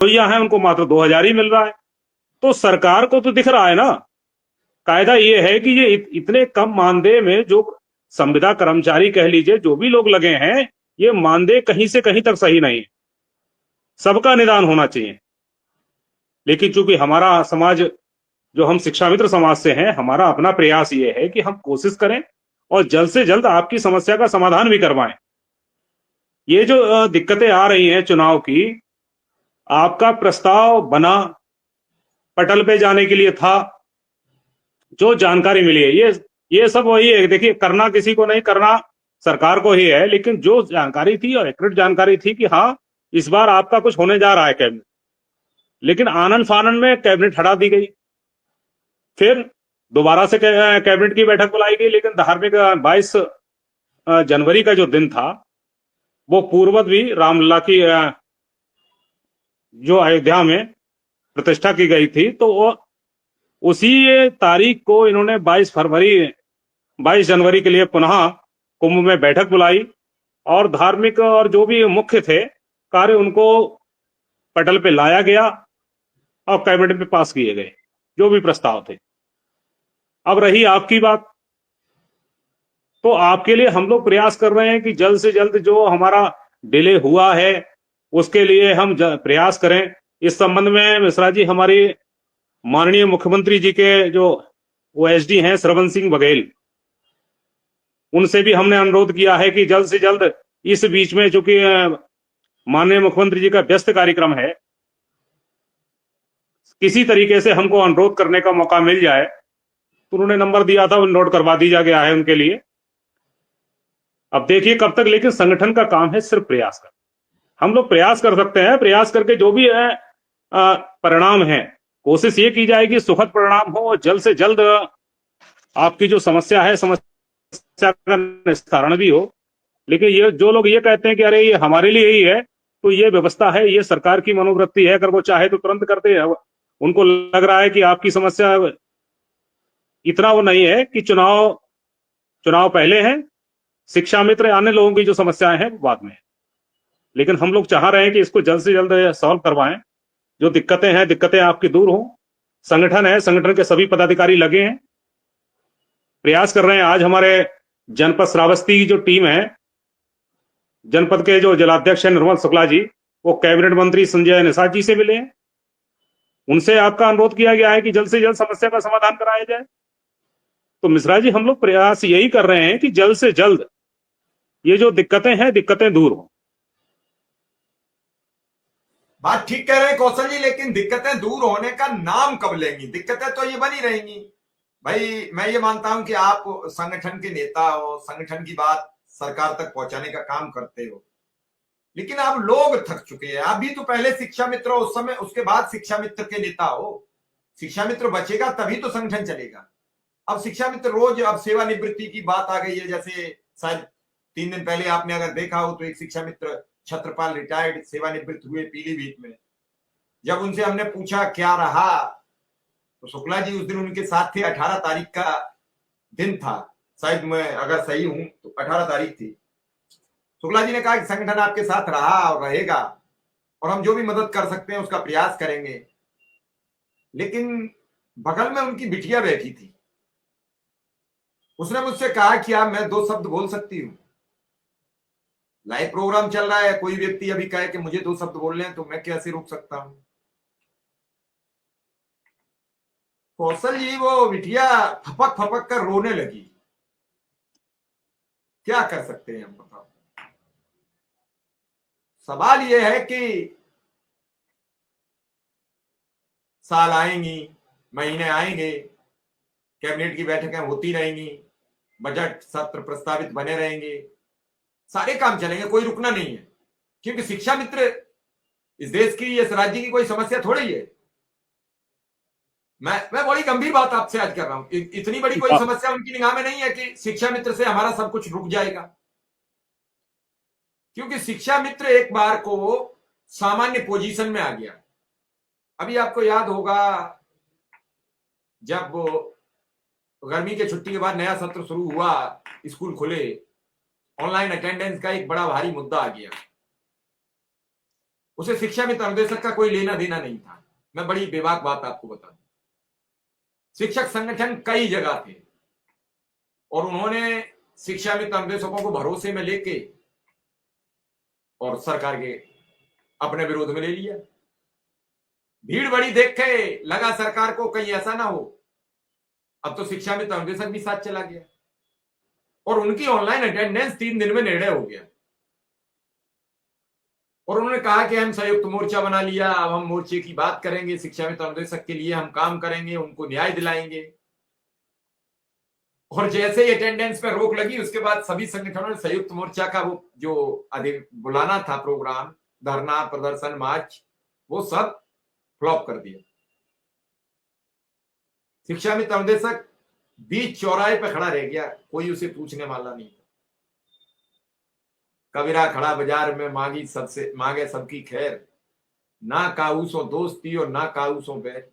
रसोइया हैं उनको मात्र 2,000 ही मिल रहा है। तो सरकार को तो दिख रहा है ना, कायदा ये है कि ये इतने कम मानदेय में जो संविदा कर्मचारी कह लीजिए, जो भी लोग लगे हैं, ये मानदेय कहीं से कहीं तक सही नहीं है, सबका निदान होना चाहिए। लेकिन चूंकि हमारा समाज, जो हम शिक्षा मित्र समाज से हैं, हमारा अपना प्रयास ये है कि हम कोशिश करें और जल्द से जल्द आपकी समस्या का समाधान भी करवाएं। ये जो दिक्कतें आ रही हैं चुनाव की, आपका प्रस्ताव बना, पटल पे जाने के लिए था, जो जानकारी मिली है ये सब वही है। देखिए, करना किसी को नहीं, करना सरकार को ही है, लेकिन जो जानकारी थी और एक्यूरेट जानकारी थी कि हाँ इस बार आपका कुछ होने जा रहा है कैबिनेट, लेकिन आनन फानन में कैबिनेट हटा दी गई। फिर दोबारा से कैबिनेट की बैठक बुलाई गई, लेकिन धार्मिक 22 जनवरी का जो दिन था, वो पूर्ववत भी रामलला की जो अयोध्या में प्रतिष्ठा की गई थी, तो वो उसी तारीख को इन्होंने 22 जनवरी के लिए पुनः कुंभ में बैठक बुलाई और धार्मिक और जो भी मुख्य थे कार्य उनको पटल पे लाया गया और कैबिनेट में पास किए गए जो भी प्रस्ताव थे। अब रही आपकी बात, तो आपके लिए हम लोग प्रयास कर रहे हैं कि जल्द से जल्द जो हमारा डिले हुआ है उसके लिए हम प्रयास करें। इस संबंध में मिश्रा जी, हमारी माननीय मुख्यमंत्री जी के जो ओएसडी हैं श्रवण सिंह बघेल, उनसे भी हमने अनुरोध किया है कि जल्द से जल्द इस बीच में, चूंकि माननीय मुख्यमंत्री जी का व्यस्त कार्यक्रम है, किसी तरीके से हमको अनुरोध करने का मौका मिल जाए। तो उन्होंने नंबर दिया था, नोट करवा दिया गया है उनके लिए। अब देखिए कब तक, लेकिन संगठन का काम है सिर्फ प्रयास कर, हम लोग प्रयास कर सकते हैं, प्रयास करके जो भी है परिणाम है, कोशिश ये की जाएगी सुखद परिणाम हो और जल्द से जल्द आपकी जो समस्या है, समस्या का निस्तारण भी हो। लेकिन ये जो लोग ये कहते हैं कि अरे ये हमारे लिए ही है, तो ये व्यवस्था है, ये सरकार की मनोवृत्ति है, अगर वो चाहे तो तुरंत करते हैं। उनको लग रहा है कि आपकी समस्या इतना वो नहीं है कि चुनाव पहले है, शिक्षा मित्र अन्य लोगों की जो समस्याएं हैं बाद में है। लेकिन हम लोग चाह रहे हैं कि इसको जल्द से जल्द सॉल्व करवाएं, जो दिक्कतें हैं, दिक्कतें आपकी दूर हो। संगठन है, संगठन के सभी पदाधिकारी लगे हैं, प्रयास कर रहे हैं। आज हमारे जनपद श्रावस्ती की जो टीम है, जनपद के जो जिलाध्यक्ष है निर्मल शुक्ला जी, वो कैबिनेट मंत्री संजय निषाद जी से मिले हैं, उनसे आपका अनुरोध किया गया है कि जल्द से जल्द समस्या का समाधान कराया जाए। तो मिश्रा जी, हम लोग प्रयास यही कर रहे हैं कि जल्द से जल्द ये जो दिक्कतें हैं, दिक्कतें दूर हो। बात ठीक कह रहे हैं कौशल जी, लेकिन दिक्कतें दूर होने का नाम कब लेंगी? दिक्कतें तो ये बनी रहेंगी। भाई मैं ये मानता हूं कि आप संगठन के नेता हो, संगठन की बात सरकार तक पहुंचाने का काम करते हो, लेकिन अब लोग थक चुके हैं। आप भी तो पहले शिक्षा मित्र हो उस समय, उसके बाद शिक्षा मित्र के नेता हो। शिक्षा मित्र बचेगा तभी तो संगठन चलेगा। अब शिक्षा मित्र रोज, अब सेवानिवृत्ति की बात आ गई है। जैसे शायद 3 दिन पहले आपने अगर देखा हो तो एक शिक्षा मित्र छत्रपाल रिटायर्ड सेवानिवृत्त हुए पीलीभीत में। जब उनसे हमने पूछा क्या रहा, तो शुक्ला जी उस दिन उनके साथ थे। 18 तारीख का दिन था, शायद मैं अगर सही हूं तो 18 तारीख थी। शुक्ला जी ने कहा कि संगठन आपके साथ रहा और रहेगा और हम जो भी मदद कर सकते हैं उसका प्रयास करेंगे। लेकिन बगल में उनकी बिटिया बैठी थी, उसने मुझसे कहा कि आप, मैं 2 शब्द बोल सकती हूँ? लाइव प्रोग्राम चल रहा है, कोई व्यक्ति अभी कहे कि मुझे 2 शब्द बोलने हैं तो मैं कैसे रोक सकता हूं? कौशल जी, वो बिटिया फपक फपक कर रोने लगी। क्या कर सकते हैं हम, बताओ। सवाल यह है कि साल आएंगी, महीने आएंगे, कैबिनेट की बैठकें होती रहेंगी, बजट सत्र प्रस्तावित बने रहेंगे, सारे काम चलेंगे, कोई रुकना नहीं है। क्योंकि शिक्षा मित्र इस देश की, इस राज्य की कोई समस्या थोड़ी है। मैं बड़ी गंभीर बात आपसे आज कर रहा हूं। इतनी बड़ी कोई समस्या उनकी निगाह में नहीं है कि शिक्षा मित्र से हमारा सब कुछ रुक जाएगा। क्योंकि शिक्षा मित्र एक बार को सामान्य पोजीशन में आ गया। अभी आपको याद होगा, जब गर्मी के छुट्टी के बाद नया सत्र शुरू हुआ, स्कूल खुले, ऑनलाइन अटेंडेंस का एक बड़ा भारी मुद्दा आ गया। उसे शिक्षा में निर्देशक का कोई लेना देना नहीं था। मैं बड़ी बेबाक बात आपको बता दूं, शिक्षक संगठन कई जगह थे और उन्होंने शिक्षा में निर्देशकों को भरोसे में लेके और सरकार के अपने विरोध में ले लिया। भीड़ बड़ी देख के लगा सरकार को कहीं ऐसा ना हो, अब तो शिक्षा में निर्देशक भी साथ चला गया और उनकी ऑनलाइन अटेंडेंस 3 दिन में निर्णय हो गया और उन्होंने कहा कि हम संयुक्त मोर्चा बना लिया, अब हम मोर्चे की बात करेंगे, शिक्षा में निर्देशक के लिए हम काम करेंगे, उनको न्याय दिलाएंगे। और जैसे ही अटेंडेंस पर रोक लगी उसके बाद सभी संगठनों ने संयुक्त मोर्चा का वो जो बुलाना था प्रोग्राम, धरना प्रदर्शन मार्च, वो सब फ्लॉप कर दिया। शिक्षा में निर्देशक बीच चौराहे पे खड़ा रह गया, कोई उसे पूछने वाला नहीं था। कबीरा खड़ा बाजार में मांगे सबकी खैर, ना काऊसों दोस्ती और ना काऊसों बैर।